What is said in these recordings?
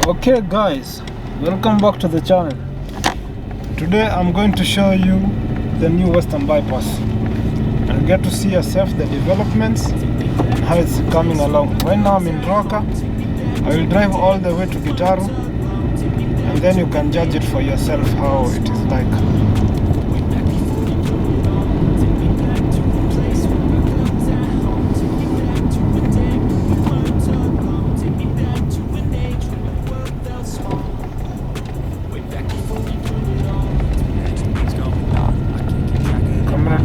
Okay guys, welcome back to the channel. Today I'm going to show you the new Western Bypass and get to see yourself the developments and how it's coming along. Right now I'm in Roka. I will drive all the way to Gitaru and then you can judge it for yourself how it is like.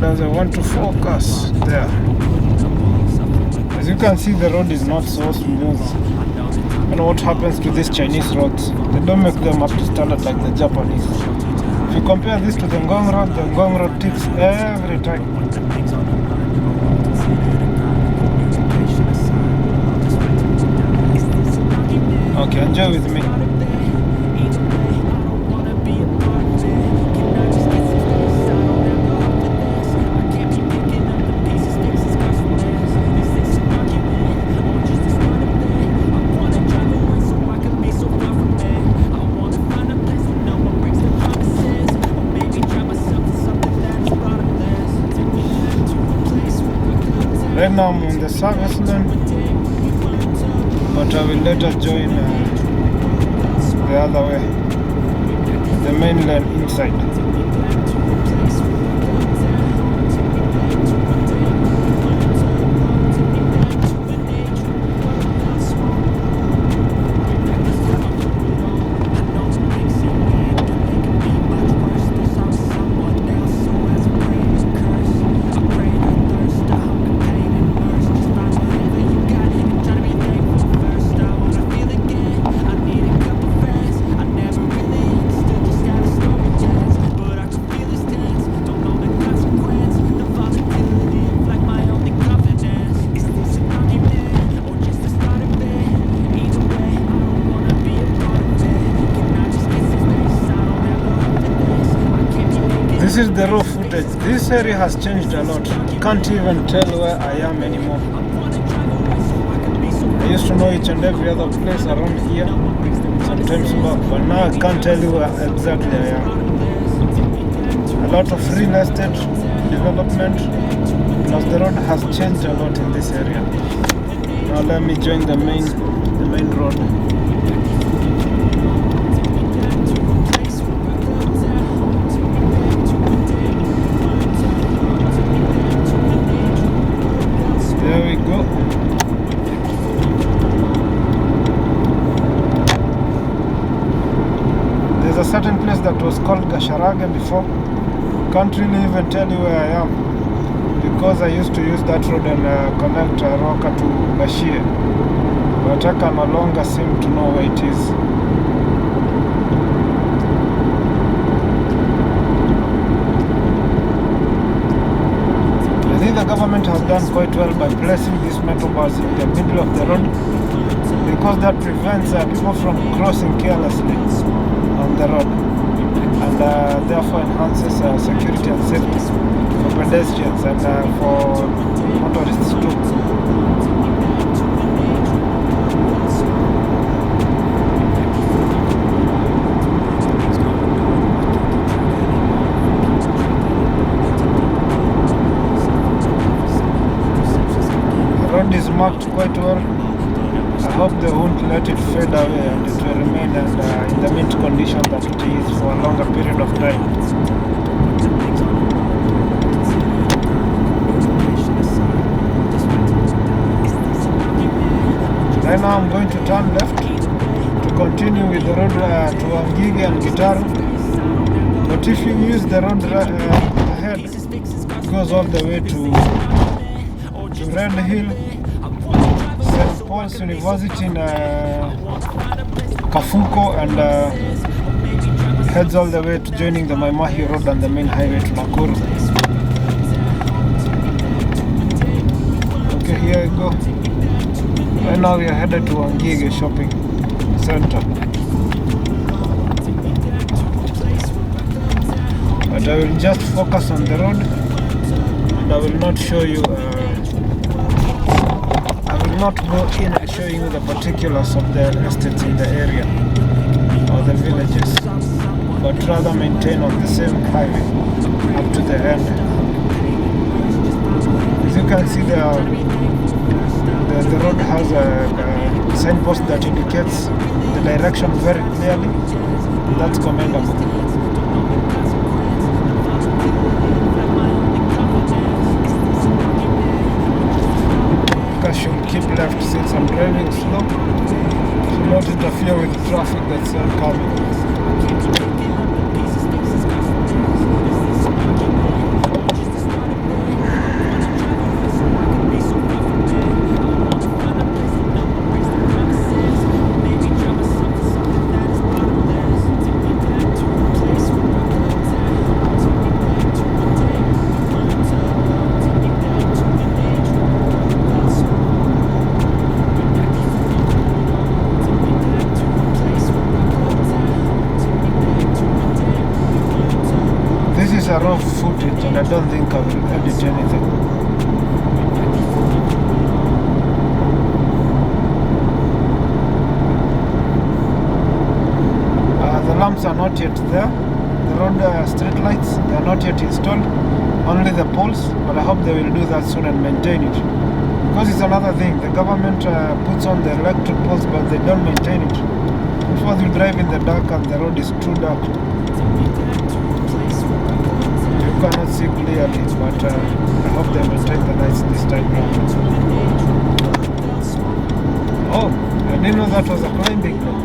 I want to focus there. As you can see, the road is not so smooth. I don't know what happens to these Chinese roads. They don't make them up to standard like the Japanese. If you compare this to the Ngong road ticks every time. Okay, enjoy with me. Right now I'm on the service lane, but I will later join the other way, the main lane inside. This is the raw footage. This area has changed a lot. You can't even tell where I am anymore. I used to know each and every other place around here sometimes back, but now I can't tell you where exactly I am. A lot of real estate development, plus the road has changed a lot in this area. Now let me join the main road. There we go. There's a certain place that was called Gasharage before. Can't really even tell you where I am because I used to use that road and connect Roka to Bashir, but I can no longer seem to know where it is. The government has done quite well by placing these metal bars in the middle of the road because that prevents people from crossing carelessly on the road and therefore enhances security and safety for pedestrians and for motorists too. Is marked quite well. I hope they won't let it fade away and it will remain in the mint condition that it is for a longer period of time. Right now I'm going to turn left to continue with the road to Wangige and Gitaru, but if you use the road ahead, it goes all the way to Red Hill, St. Paul's University in Kafuko, and heads all the way to joining the Maimahi Road and the main highway to Nakuru. Okay, here I go. Right now we are headed to Wangige Shopping Center. But I will just focus on the road and I will not show you I will not go in and showing you the particulars of the estates in the area or the villages, but rather maintain on the same highway up to the end. As you can see, the road has a signpost that indicates the direction very clearly. That's commendable. I should keep left since I'm driving slow, to not interfere with traffic that's coming. This is a raw footage and I don't think I will edit anything. The lamps are not yet there. The road street lights, they are not yet installed. Only the poles, but I hope they will do that soon and maintain it. Because it's another thing, the government puts on the electric poles but they don't maintain it. Before you drive in the dark and the road is too dark, you cannot see clearly, but I hope they maintain the lights this time around. Oh, I didn't know that was a climbing lane.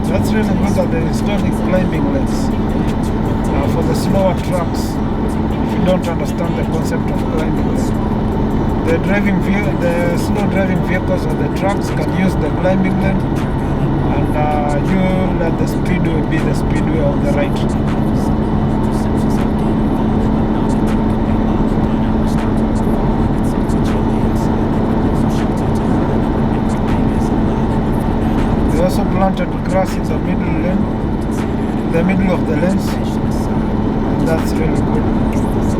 That's really good that they're installing climbing lanes for the slower trucks. If you don't understand the concept of climbing lane, the slow driving vehicles or the trucks can use the climbing lane, and you let the speedway be the speedway on the right. They also planted grass in the middle lane, the middle of the lanes, and that's really good.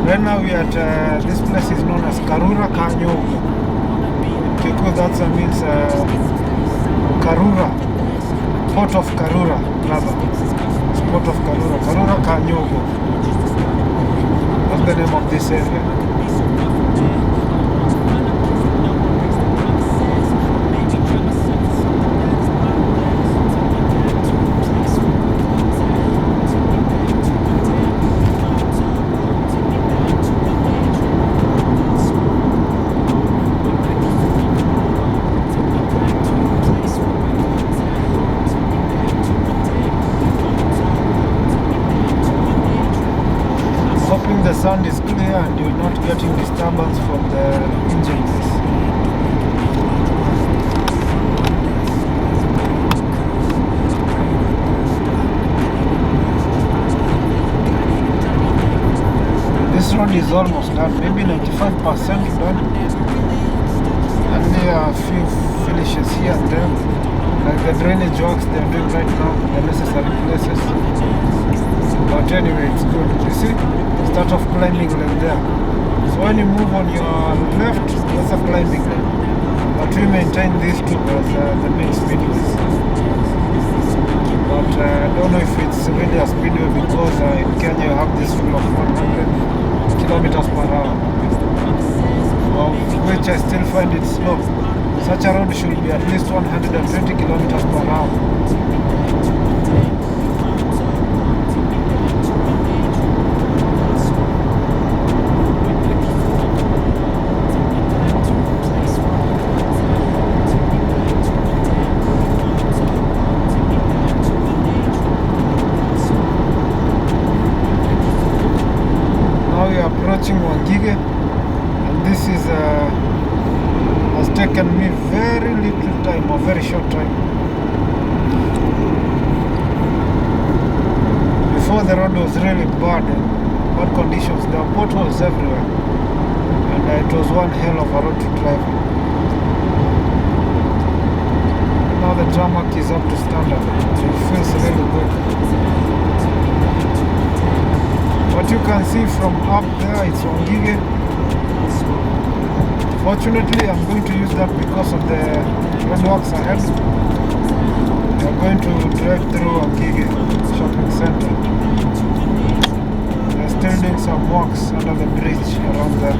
Right now we are at this place is known as Karura Kanyogo. Kiko, that means Karura, Port of Karura, rather. It's Port of Karura, Karura Kanyogo. That's the name of this area. The sound is clear and you're not getting disturbance from the engines. This road is almost done, maybe 95% done. And there are a few finishes here and there, like the drainage works they're doing right now, the necessary places. But anyway, it's good. You see? Start off climbing lane there. So when you move on your left, that's a climbing lane. But we maintain these two as the main speedways. But I don't know if it's really a speedway because in Kenya you have this rule of 100 kilometers per hour, of which I still find it slow. Such a road should be at least 120 kilometers per hour. Approaching Wangige, and this is has taken me very little time, or very short time. Before the road was really bad conditions, there were potholes everywhere, and it was one hell of a road to drive. Now the tarmac is up to standard, it feels really good. What you can see from up there, it's Wangige. Fortunately, I'm going to use that because of the roadworks ahead. We are going to drive through Agege shopping center. They're still doing some works under the bridge around there.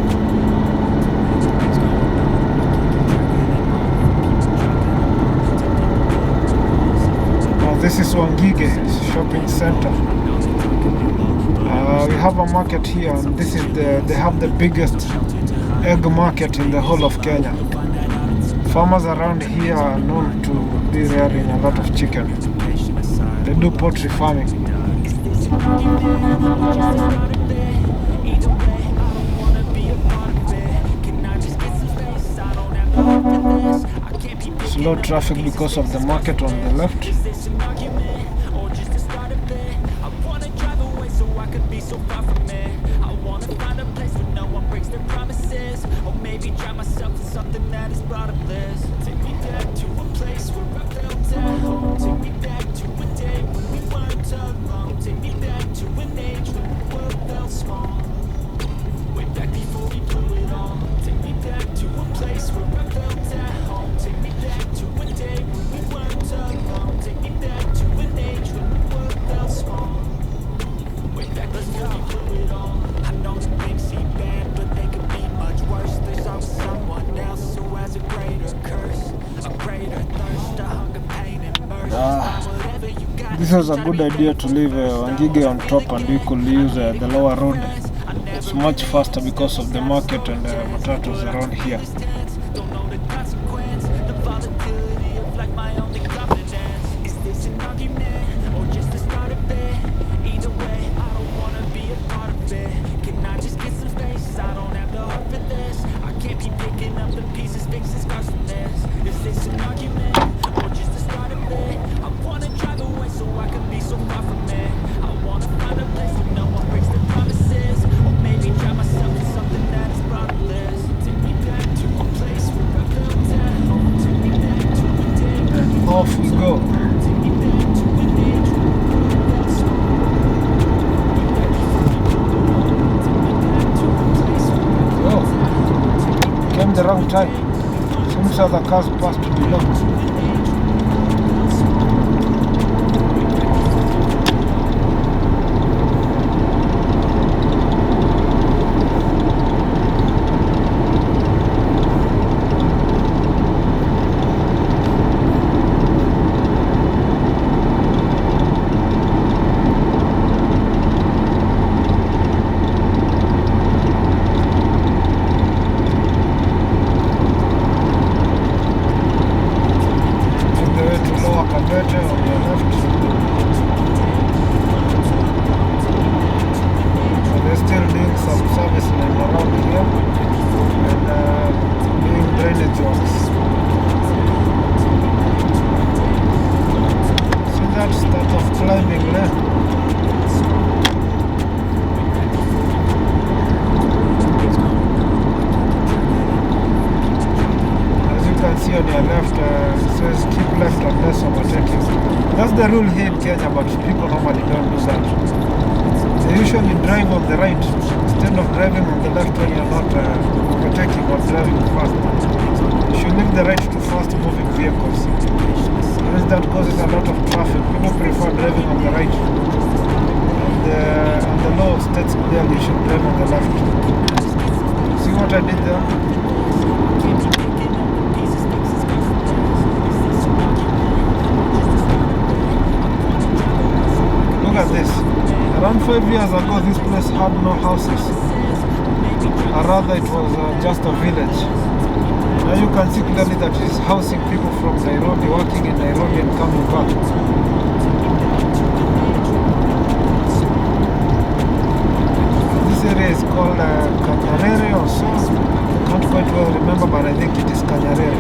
This is Wangige shopping center. We have a market here, and this is they have the biggest egg market in the whole of Kenya. Farmers around here are known to be rearing a lot of chicken. They do poultry farming. Slow traffic because of the market on the left. This was a good idea to leave Wangige on top, and we could use the lower road. It's much faster because of the market and matatus around here. Off we go. Oh, came the wrong time. Some other cars passed below. On your left, it says keep left unless overtaking. That's the rule here in Kenya, but people normally don't do that. They usually drive on the right instead of driving on the left when you're not overtaking or driving fast. You should leave the right to fast moving vehicles. Because that causes a lot of traffic. People prefer driving on the right. And the law states clearly you should drive on the left. See what I did there? Look at this. Around 5 years ago, this place had no houses. Or rather, it was just a village. Now you can see clearly that it is housing people from Nairobi, working in Nairobi and coming back. This area is called Kanyarere or so. I can't quite well remember, but I think it is Kanyarere.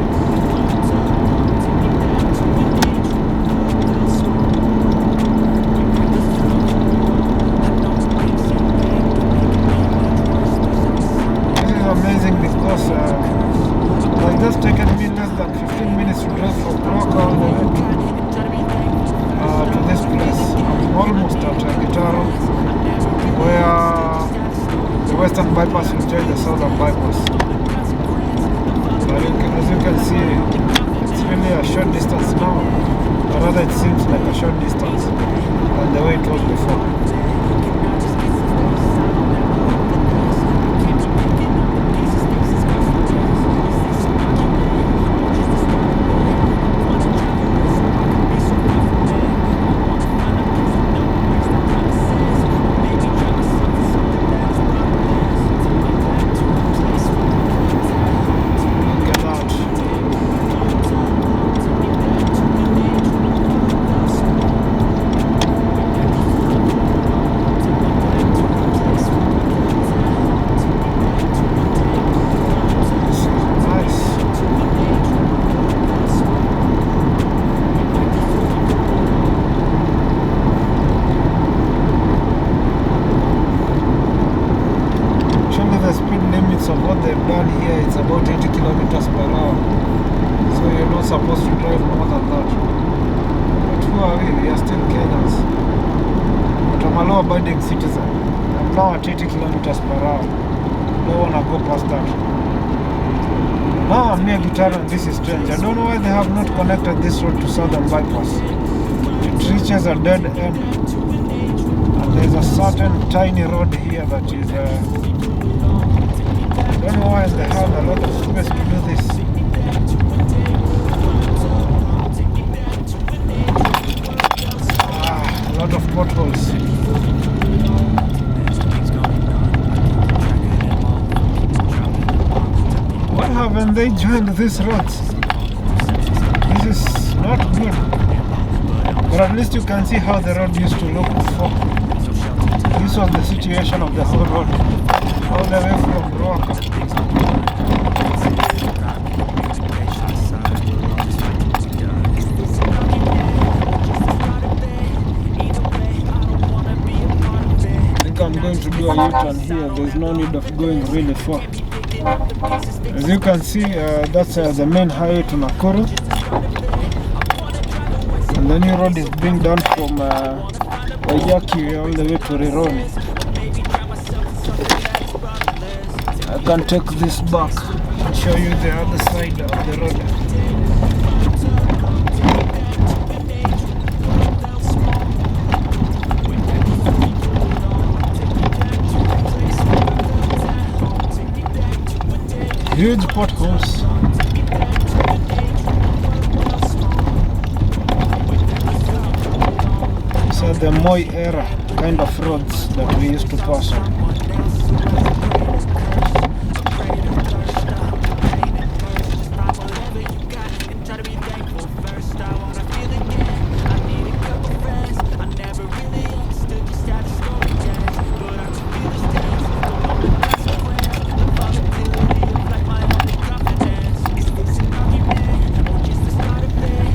Amazing because it has taken me less than 15 minutes to drive from Block all the way to this place. I'm almost at Gitaro, where the western bypass will join the southern bypass. distance now, or rather it seems like a short distance than the way it was before. Of what they've done here, it's about 80 kilometers per hour, so you're not supposed to drive more than that. But who are we? We are still Kenyans, but I'm a law-abiding citizen. I'm now at 80 kilometers per hour. Don't wanna go past that. Now I'm near Gitara, and this is strange. I don't know why they have not connected this road to Southern Bypass. It reaches a dead end, and there's a certain tiny road here that is I don't know why they have a lot of space to do this. A lot of potholes. Why haven't they joined these roads? This is not good. But at least you can see how the road used to look before. This was the situation of the whole road, all the way from Ruaka. I'm going to do a U-turn here. There's no need of going really far. As you can see, that's the main highway to Nakuru, and the new road is being done from Waiyaki all the way to Rironi. I can take this back and show you the other side of the road. Huge potholes. These are the Moi era kind of roads that we used to pass on.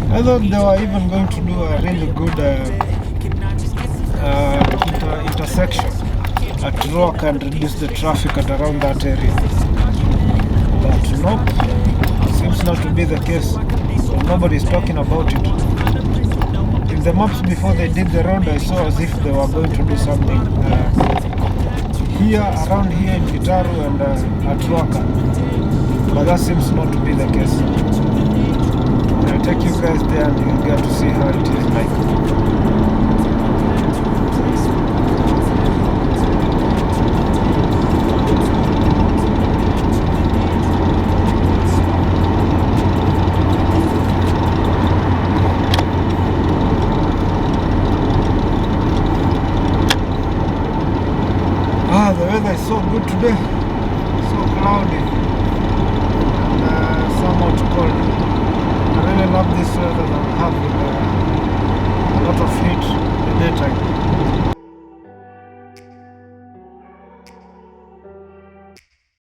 I thought they were even going to do a really good intersection at Rock and reduce the traffic at around that area. But nope, seems not to be the case. Nobody's talking about it. In the maps before they did the road, I saw as if they were going to do something here, around here in Gitaru and at Ruaka. But that seems not to be the case. I'll take you guys there and you'll get to see how it is like. The weather is so good today, so cloudy.